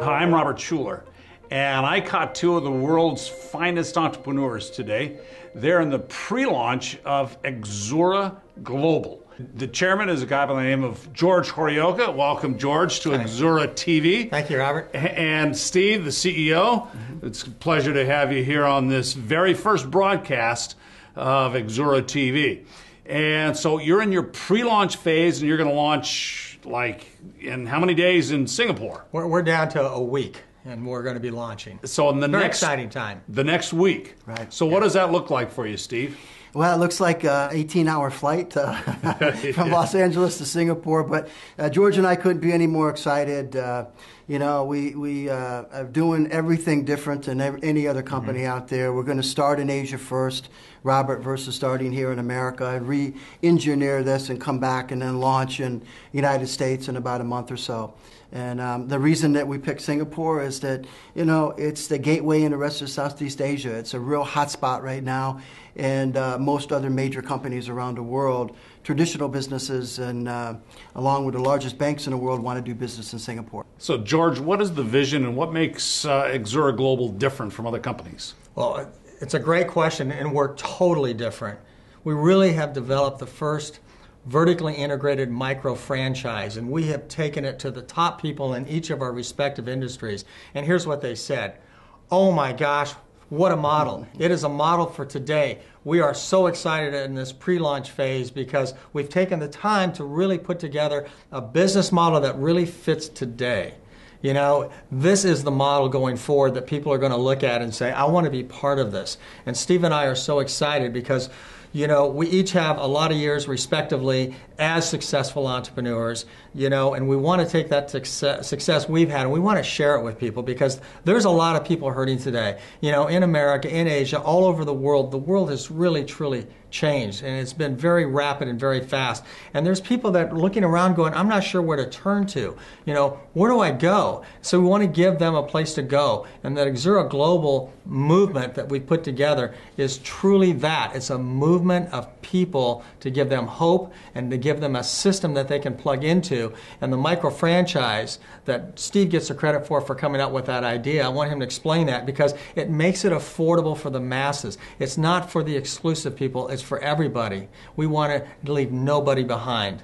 Hi, I'm Robert Schuller, and I caught two of the world's finest entrepreneurs today. They're in the pre-launch of Xsura Global. The chairman is a guy by the name of George Horioka. Welcome, George, to Xsura TV. Thank you, Robert. And Steve, the CEO. It's a pleasure to have you here on this very first broadcast of Xsura TV. And so you're in your pre-launch phase, and you're going to launch, like, in how many days in Singapore? We're down to a week, and we're going to be launching. So in the Very next exciting time. The next week. Right. So what does that look like for you, Steve? Well, it looks like an 18-hour flight from Los Angeles to Singapore, but George and I couldn't be any more excited. We are doing everything different than any other company out there. We're going to start in Asia first, Robert, versus starting here in America, and re-engineer this and come back and then launch in the United States in about a month or so. And the reason that we picked Singapore is that, it's the gateway in the rest of Southeast Asia. It's a real hot spot right now. And most other major companies around the world, traditional businesses, and along with the largest banks in the world, want to do business in Singapore. So, George, what is the vision and what makes Xsura Global different from other companies? Well, it's a great question, and we're totally different. We really have developed the first vertically integrated micro franchise, and we have taken it to the top people in each of our respective industries. And here's what they said. Oh my gosh, what a model. It is a model for today. We are so excited in this pre-launch phase because we've taken the time to really put together a business model that really fits today. This is the model going forward that people are going to look at and say, I want to be part of this. And Steve and I are so excited because we each have a lot of years respectively as successful entrepreneurs, and we want to take that success we've had and we want to share it with people because there's a lot of people hurting today. In America, in Asia, all over the world has really, truly changed, and it's been very rapid and very fast. And there's people that are looking around going, I'm not sure where to turn to. Where do I go? So we want to give them a place to go. And that Xsura Global movement that we put together is truly that. It's a movement of people to give them hope and to give them a system that they can plug into. And the micro franchise that Steve gets the credit for coming up with that idea, I want him to explain that because it makes it affordable for the masses. It's not for the exclusive people. It's for everybody. We want to leave nobody behind.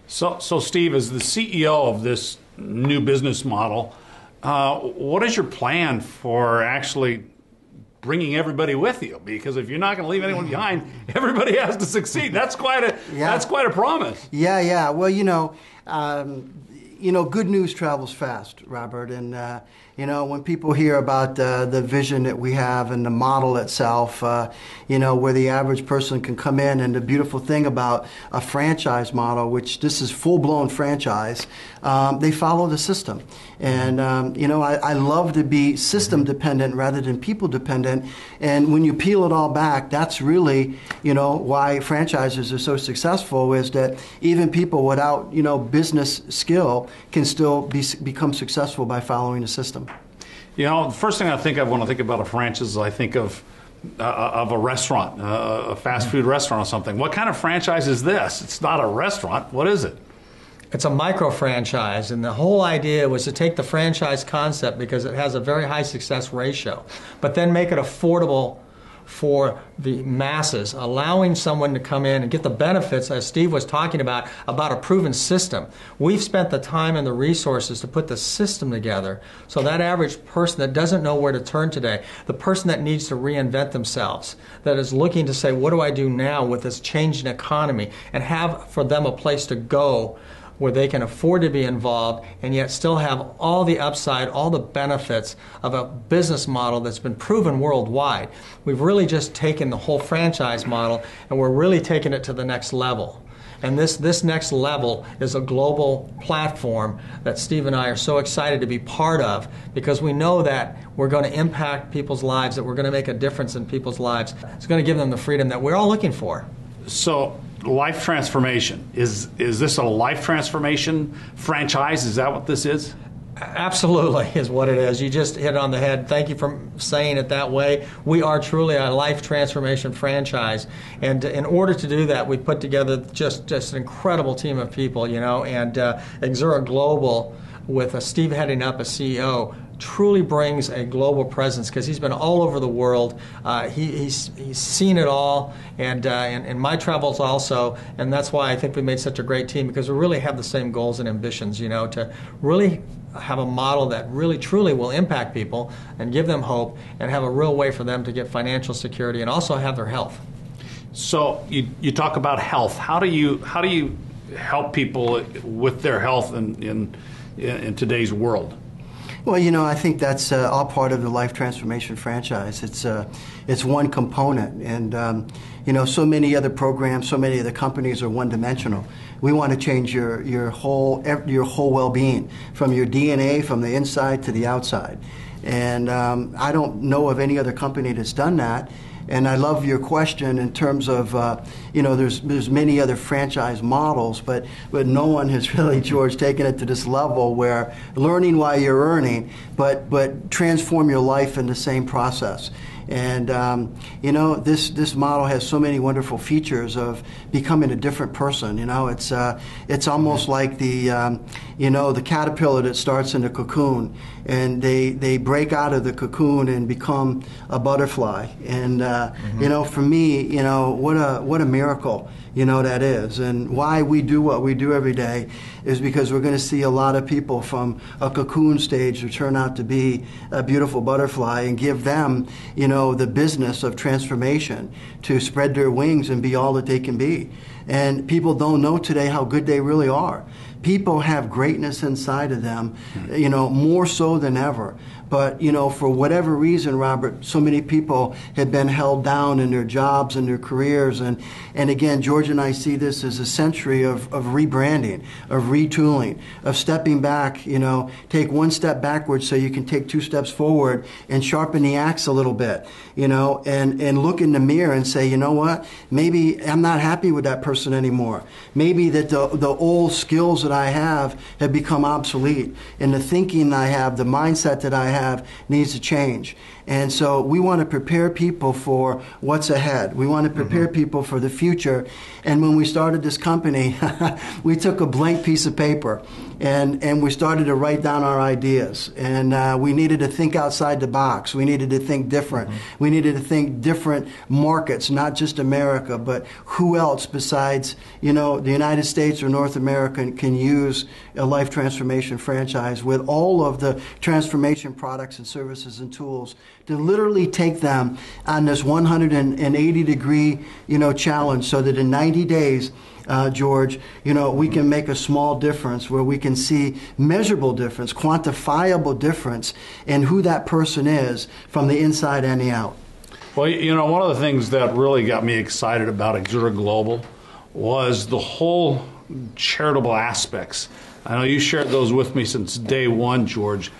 So Steve, as the CEO of this new business model, what is your plan for actually bringing everybody with you? Because if you're not going to leave anyone behind, everybody has to succeed. That's quite a promise. Yeah. Well, good news travels fast, Robert. And, when people hear about the vision that we have and the model itself, where the average person can come in, and the beautiful thing about a franchise model, which this is full-blown franchise, they follow the system. And, I love to be system-dependent rather than people-dependent. And when you peel it all back, that's really, why franchises are so successful, is that even people without, business skill can still become successful by following the system. The first thing I think of when I think about a franchise is I think of a restaurant, a fast food restaurant or something. What kind of franchise is this? It's not a restaurant. What is it? It's a micro franchise, and the whole idea was to take the franchise concept because it has a very high success ratio, but then make it affordable for the masses, allowing someone to come in and get the benefits, as Steve was talking about a proven system. We've spent the time and the resources to put the system together so that average person that doesn't know where to turn today, the person that needs to reinvent themselves, that is looking to say, what do I do now with this changing economy, and have for them a place to go where they can afford to be involved and yet still have all the upside, all the benefits of a business model that's been proven worldwide. We've really just taken the whole franchise model and we're really taking it to the next level. And this next level is a global platform that Steve and I are so excited to be part of because we know that we're going to impact people's lives, that we're going to make a difference in people's lives. It's going to give them the freedom that we're all looking for. So, life transformation. Is this a life transformation franchise? Is that what this is? Absolutely is what it is. You just hit it on the head. Thank you for saying it that way. We are truly a life transformation franchise, and in order to do that, we put together just an incredible team of people, and Xsura Global, with Steve heading up as CEO, truly brings a global presence because he's been all over the world. He's seen it all, and in my travels also, and that's why I think we made such a great team, because we really have the same goals and ambitions, to really have a model that really truly will impact people and give them hope and have a real way for them to get financial security and also have their health. So you talk about health. How do you help people with their health in today's world? Well, I think that's all part of the Life Transformation franchise. It's one component, and so many other programs, so many other companies are one-dimensional. We want to change your whole well-being, from your DNA, from the inside to the outside. And I don't know of any other company that's done that. And I love your question in terms of, there's many other franchise models, but no one has really, George, taken it to this level where learning while you're earning, but transform your life in the same process. And this model has so many wonderful features of becoming a different person. It's almost like the caterpillar that starts in the cocoon, and they break out of the cocoon and become a butterfly. And for me, what a miracle that is. And why we do what we do every day is because we're going to see a lot of people from a cocoon stage to turn out to be a beautiful butterfly, and give them the business of transformation to spread their wings and be all that they can be. And people don't know today how good they really are. People have greatness inside of them, more so than ever. But, for whatever reason, Robert, so many people have been held down in their jobs and their careers. And again, George and I see this as a century of rebranding, of retooling, of stepping back, take one step backwards so you can take two steps forward and sharpen the axe a little bit, and look in the mirror and say, you know what, maybe I'm not happy with that person anymore. Maybe that the old skills that I have become obsolete, and the thinking I have, the mindset that I have needs to change. And so we want to prepare people for what's ahead. We want to prepare people for the future. And when we started this company, we took a blank piece of paper and we started to write down our ideas. And we needed to think outside the box. We needed to think different. We needed to think different markets, not just America, but who else besides, the United States or North America can use a life transformation franchise with all of the transformation products and services and tools to literally take them on this 180-degree, challenge, so that in 90 days, George, we can make a small difference where we can see measurable difference, quantifiable difference in who that person is from the inside and the out. Well, one of the things that really got me excited about Xsura Global was the whole charitable aspects. I know you shared those with me since day one, George.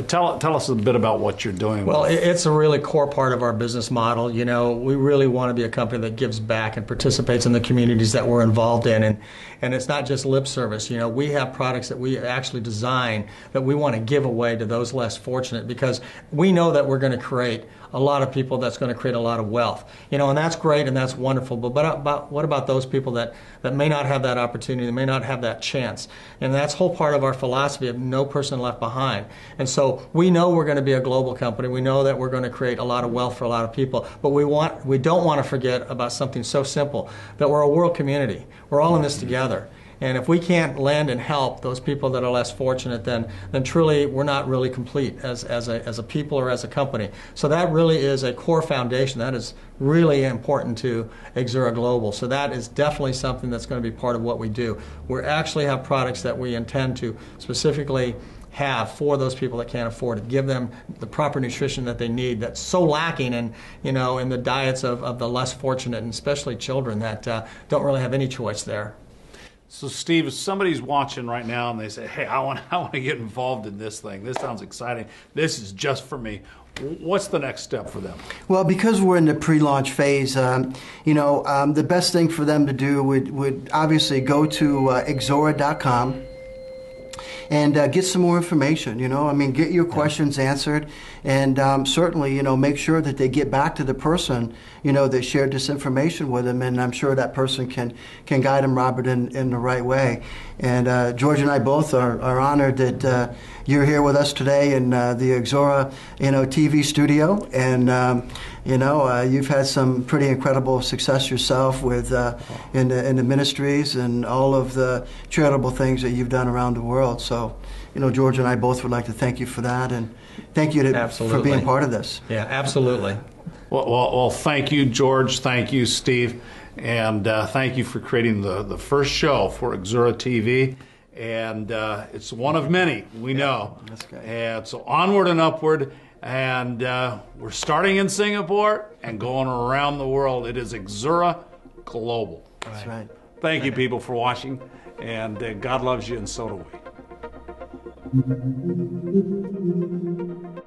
Tell us a bit about what you're doing. Well, it's a really core part of our business model. We really want to be a company that gives back and participates in the communities that we're involved in. And it's not just lip service. We have products that we actually design that we want to give away to those less fortunate, because we know that we're going to create a lot of people that's going to create a lot of wealth. And that's great and that's wonderful. But what about those people that may not have that opportunity, that may not have that chance? And that's whole part of our philosophy of no person left behind. And so we know we're going to be a global company. We know that we're going to create a lot of wealth for a lot of people. But we don't want to forget about something so simple, that we're a world community. We're all in this together. And if we can't lend and help those people that are less fortunate, then truly we're not really complete as a people or as a company. So that really is a core foundation. That is really important to Xsura Global. So that is definitely something that's going to be part of what we do. We actually have products that we intend to specifically have for those people that can't afford it, give them the proper nutrition that they need, that's so lacking in the diets of the less fortunate, and especially children that don't really have any choice there. So, Steve, if somebody's watching right now and they say, hey, I want to get involved in this thing. This sounds exciting. This is just for me. What's the next step for them? Well, because we're in the pre-launch phase, the best thing for them to do would obviously go to Xsura.com. and get some more information. You know, I mean, get your questions answered, and certainly, you know, make sure that they get back to the person, you know, that shared this information with them, and I'm sure that person can guide them, Robert, in the right way. And George and I both are honored that you're here with us today in the Xsura, you know, TV studio, and you know, you've had some pretty incredible success yourself with in the ministries and all of the charitable things that you've done around the world. So, you know, George and I both would like to thank you for that, and thank you for being part of this. Yeah, absolutely. Well, thank you, George. Thank you, Steve. And thank you for creating the first show for Xsura TV. And it's one of many, we know. That's great. And so onward and upward. And we're starting in Singapore and going around the world. It is Xsura Global. That's right. Thank you, people, for watching. And God loves you, and so do we.